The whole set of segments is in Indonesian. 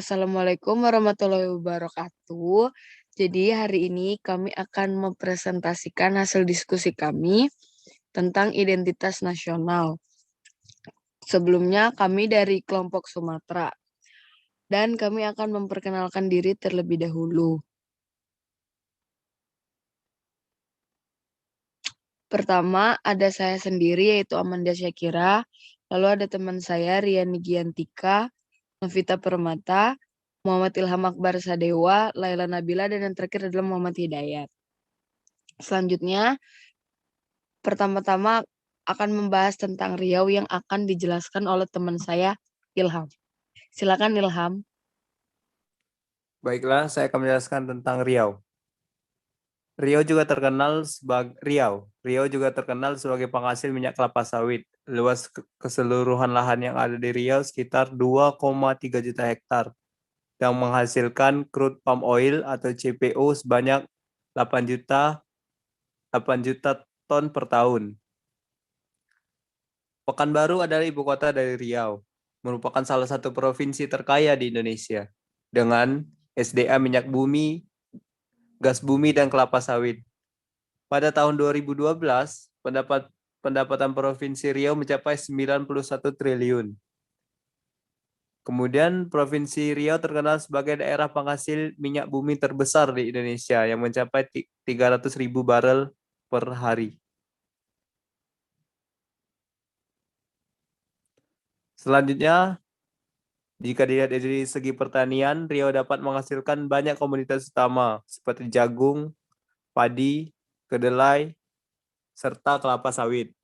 Assalamualaikum warahmatullahi wabarakatuh. Jadi hari ini kami akan mempresentasikan hasil diskusi kami tentang identitas nasional. Sebelumnya kami dari kelompok Sumatera dan kami akan memperkenalkan diri terlebih dahulu. Pertama ada saya sendiri yaitu Amanda Syakira, lalu ada teman saya Riani Giantika, Novita Permata, Muhammad Ilham Akbar Sadewa, Laila Nabila, dan yang terakhir adalah Muhammad Hidayat. Selanjutnya, pertama-tama akan membahas tentang Riau yang akan dijelaskan oleh teman saya, Ilham. Silakan Ilham. Baiklah, saya akan menjelaskan tentang Riau. Riau juga terkenal sebagai penghasil minyak kelapa sawit. Luas keseluruhan lahan yang ada di Riau sekitar 2,3 juta hektar yang menghasilkan crude palm oil atau CPO sebanyak 8 juta ton per tahun. Pekanbaru adalah ibu kota dari Riau, merupakan salah satu provinsi terkaya di Indonesia dengan SDA minyak bumi, gas bumi, dan kelapa sawit. Pada tahun 2012, pendapatan Provinsi Riau mencapai 91 triliun. Kemudian Provinsi Riau terkenal sebagai daerah penghasil minyak bumi terbesar di Indonesia yang mencapai 300.000 barel per hari. Selanjutnya, jika dilihat dari segi pertanian, Riau dapat menghasilkan banyak komoditas utama seperti jagung, padi, kedelai, serta kelapa sawit.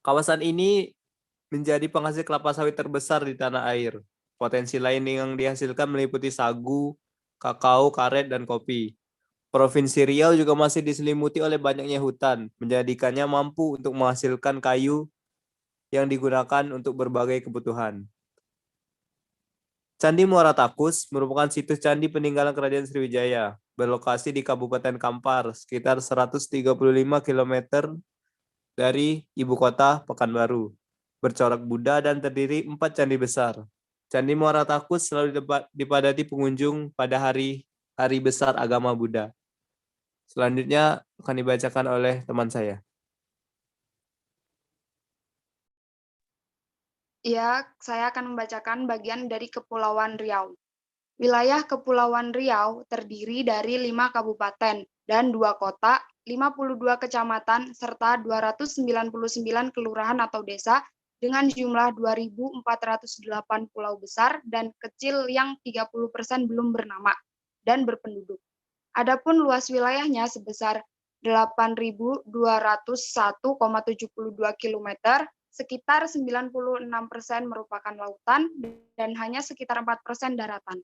Kawasan ini menjadi penghasil kelapa sawit terbesar di tanah air. Potensi lain yang dihasilkan meliputi sagu, kakao, karet, dan kopi. Provinsi Riau juga masih diselimuti oleh banyaknya hutan, menjadikannya mampu untuk menghasilkan kayu yang digunakan untuk berbagai kebutuhan. Candi Muara Takus merupakan situs candi peninggalan Kerajaan Sriwijaya, berlokasi di Kabupaten Kampar, sekitar 135 km dari ibu kota Pekanbaru. Bercorak Buddha dan terdiri 4 candi besar. Candi Muara Takus selalu dipadati pengunjung pada hari besar agama Buddha. Selanjutnya akan dibacakan oleh teman saya. Ya, saya akan membacakan bagian dari Kepulauan Riau. Wilayah Kepulauan Riau terdiri dari 5 kabupaten dan 2 kota, 52 kecamatan, serta 299 kelurahan atau desa dengan jumlah 2.408 pulau besar dan kecil yang 30% belum bernama dan berpenduduk. Adapun luas wilayahnya sebesar 8.201,72 km, sekitar 96% merupakan lautan dan hanya sekitar 4% daratan.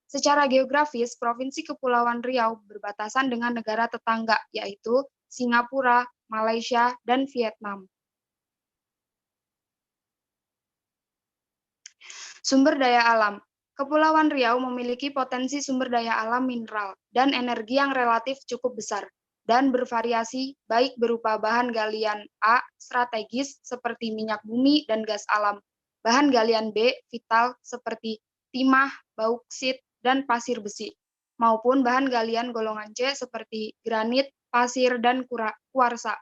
Secara geografis, Provinsi Kepulauan Riau berbatasan dengan negara tetangga, yaitu Singapura, Malaysia, dan Vietnam. Sumber daya alam. Kepulauan Riau memiliki potensi sumber daya alam mineral dan energi yang relatif cukup besar dan bervariasi baik berupa bahan galian A strategis seperti minyak bumi dan gas alam, bahan galian B vital seperti timah, bauksit, dan pasir besi, maupun bahan galian golongan C seperti granit, pasir, dan kuarsa.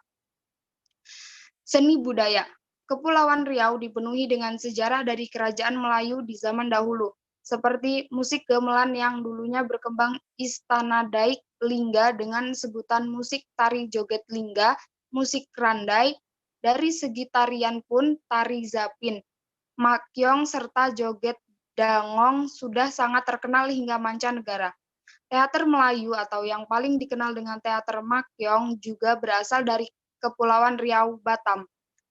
Seni budaya. Kepulauan Riau dipenuhi dengan sejarah dari kerajaan Melayu di zaman dahulu, seperti musik gamelan yang dulunya berkembang Istana Daik Lingga dengan sebutan musik tari joget lingga, musik randai, dari segi tarian pun tari zapin, makyong, serta joget dangong sudah sangat terkenal hingga mancanegara. Teater Melayu atau yang paling dikenal dengan teater makyong juga berasal dari Kepulauan Riau, Batam,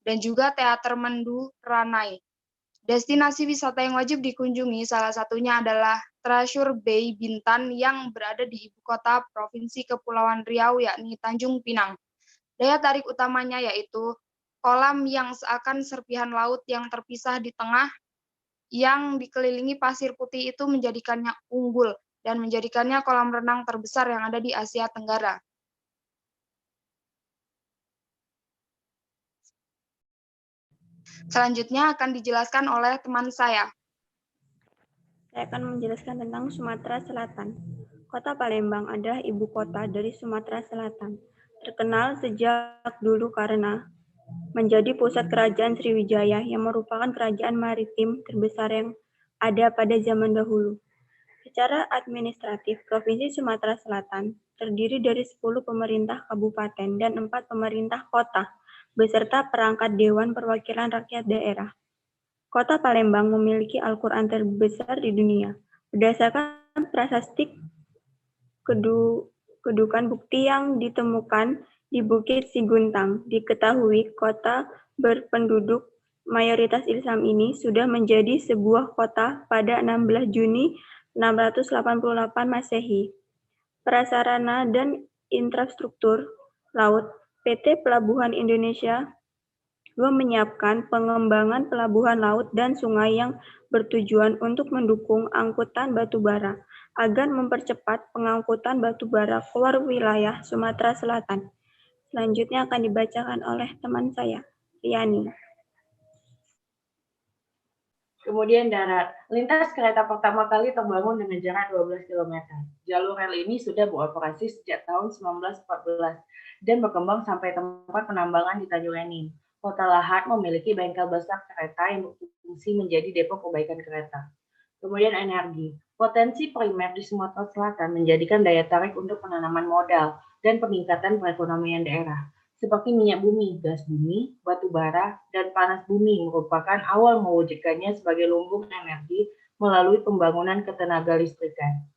dan juga Teater Mendu Ranai. Destinasi wisata yang wajib dikunjungi salah satunya adalah Treasure Bay Bintan yang berada di ibu kota Provinsi Kepulauan Riau, yakni Tanjung Pinang. Daya tarik utamanya yaitu kolam yang seakan serpihan laut yang terpisah di tengah, yang dikelilingi pasir putih itu menjadikannya unggul dan menjadikannya kolam renang terbesar yang ada di Asia Tenggara. Selanjutnya akan dijelaskan oleh teman saya. Saya akan menjelaskan tentang Sumatera Selatan. Kota Palembang adalah ibu kota dari Sumatera Selatan. Terkenal sejak dulu karena menjadi pusat kerajaan Sriwijaya yang merupakan kerajaan maritim terbesar yang ada pada zaman dahulu. Secara administratif, Provinsi Sumatera Selatan terdiri dari 10 pemerintah kabupaten dan 4 pemerintah kota, beserta perangkat Dewan Perwakilan Rakyat Daerah. Kota Palembang memiliki Al-Quran terbesar di dunia. Berdasarkan prasasti kedudukan bukti yang ditemukan di Bukit Siguntang, diketahui kota berpenduduk mayoritas Islam ini sudah menjadi sebuah kota pada 16 Juni 688 Masehi. Prasarana dan infrastruktur laut, PT Pelabuhan Indonesia menyiapkan pengembangan pelabuhan laut dan sungai yang bertujuan untuk mendukung angkutan batu bara agar mempercepat pengangkutan batu bara keluar wilayah Sumatera Selatan. Selanjutnya akan dibacakan oleh teman saya, Riani. Kemudian darat. Lintas kereta pertama kali terbangun dengan jarak 12 km. Jalur rel ini sudah beroperasi sejak tahun 1914 dan berkembang sampai tempat penambangan di Tanjung Enim. Kota Lahat memiliki bengkel besar kereta yang berfungsi menjadi depo perbaikan kereta. Kemudian energi. Potensi primer di Sumatera Selatan menjadikan daya tarik untuk penanaman modal dan peningkatan perekonomian daerah. Seperti minyak bumi, gas bumi, batu bara, dan panas bumi merupakan awal mewujudkannya sebagai lumbung energi melalui pembangunan ketenaga listrikan.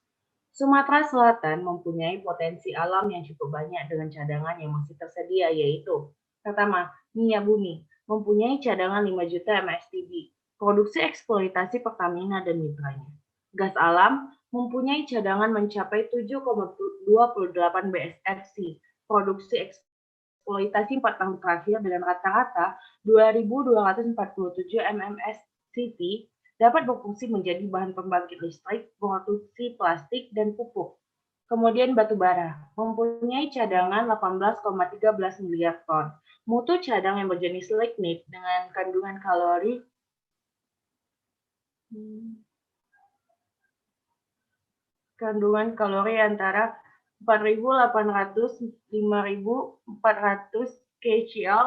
Sumatera Selatan mempunyai potensi alam yang cukup banyak dengan cadangan yang masih tersedia, yaitu pertama, minyak bumi mempunyai cadangan 5 juta mstb, produksi eksploitasi Pertamina dan mitranya. Gas alam mempunyai cadangan mencapai 7,28 BSFC, produksi eksploitasi 4 tahun terakhir dengan rata-rata 2.247 mmscp dapat berfungsi menjadi bahan pembangkit listrik, produksi plastik, dan pupuk. Kemudian batu bara mempunyai cadangan 18,13 miliar ton. Mutu cadang yang berjenis lignit dengan kandungan kalori antara 4.800-5.400 kcal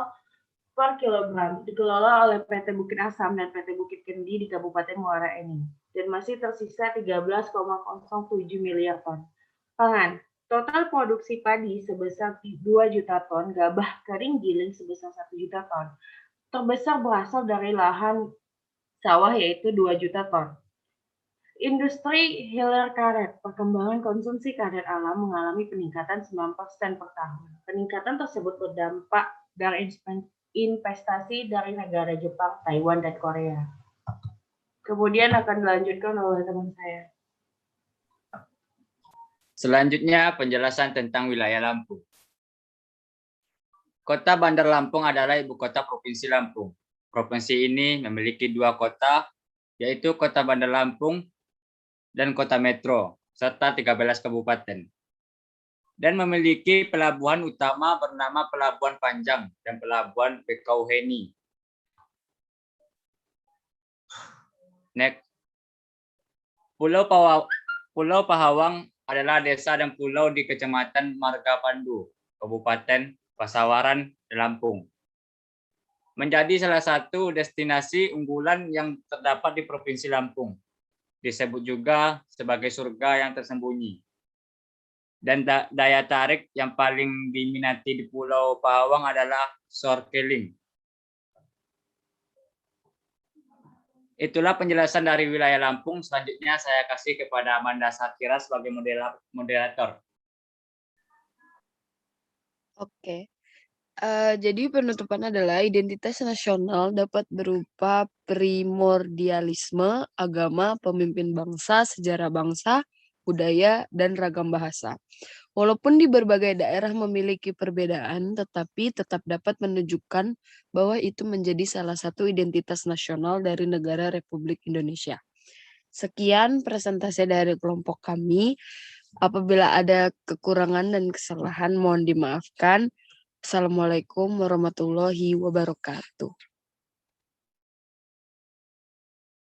per kilogram, dikelola oleh PT Bukit Asam dan PT Bukit Kendi di Kabupaten Muara Enim, dan masih tersisa 13,07 miliar ton. Pangan, total produksi padi sebesar 2 juta ton, gabah kering giling sebesar 1 juta ton. Terbesar berasal dari lahan sawah yaitu 2 juta ton. Industri hilir karet, perkembangan konsumsi karet alam mengalami peningkatan 9% per tahun. Peningkatan tersebut berdampak dari investasi dari negara Jepang, Taiwan, dan Korea. Kemudian akan dilanjutkan oleh teman saya. Selanjutnya penjelasan tentang wilayah Lampung. Kota Bandar Lampung adalah ibu kota Provinsi Lampung. Provinsi ini memiliki 2 kota, yaitu Kota Bandar Lampung dan Kota Metro, serta 13 kabupaten. Dan memiliki pelabuhan utama bernama Pelabuhan Panjang dan Pelabuhan Bekauheni. Next. Pulau Pahawang adalah desa dan pulau di Kecamatan Margapandu, Kabupaten Pasawaran, Lampung. Menjadi salah satu destinasi unggulan yang terdapat di Provinsi Lampung. Disebut juga sebagai surga yang tersembunyi. Dan daya tarik yang paling diminati di Pulau Pahawang adalah snorkeling. Itulah penjelasan dari wilayah Lampung. Selanjutnya saya kasih kepada Amanda Sakira sebagai moderator. Oke. Jadi penutupan adalah identitas nasional dapat berupa primordialisme, agama, pemimpin bangsa, sejarah bangsa, budaya, dan ragam bahasa. Walaupun di berbagai daerah memiliki perbedaan, tetapi tetap dapat menunjukkan bahwa itu menjadi salah satu identitas nasional dari negara Republik Indonesia. Sekian presentasi dari kelompok kami. Apabila ada kekurangan dan kesalahan, mohon dimaafkan. Assalamualaikum warahmatullahi wabarakatuh.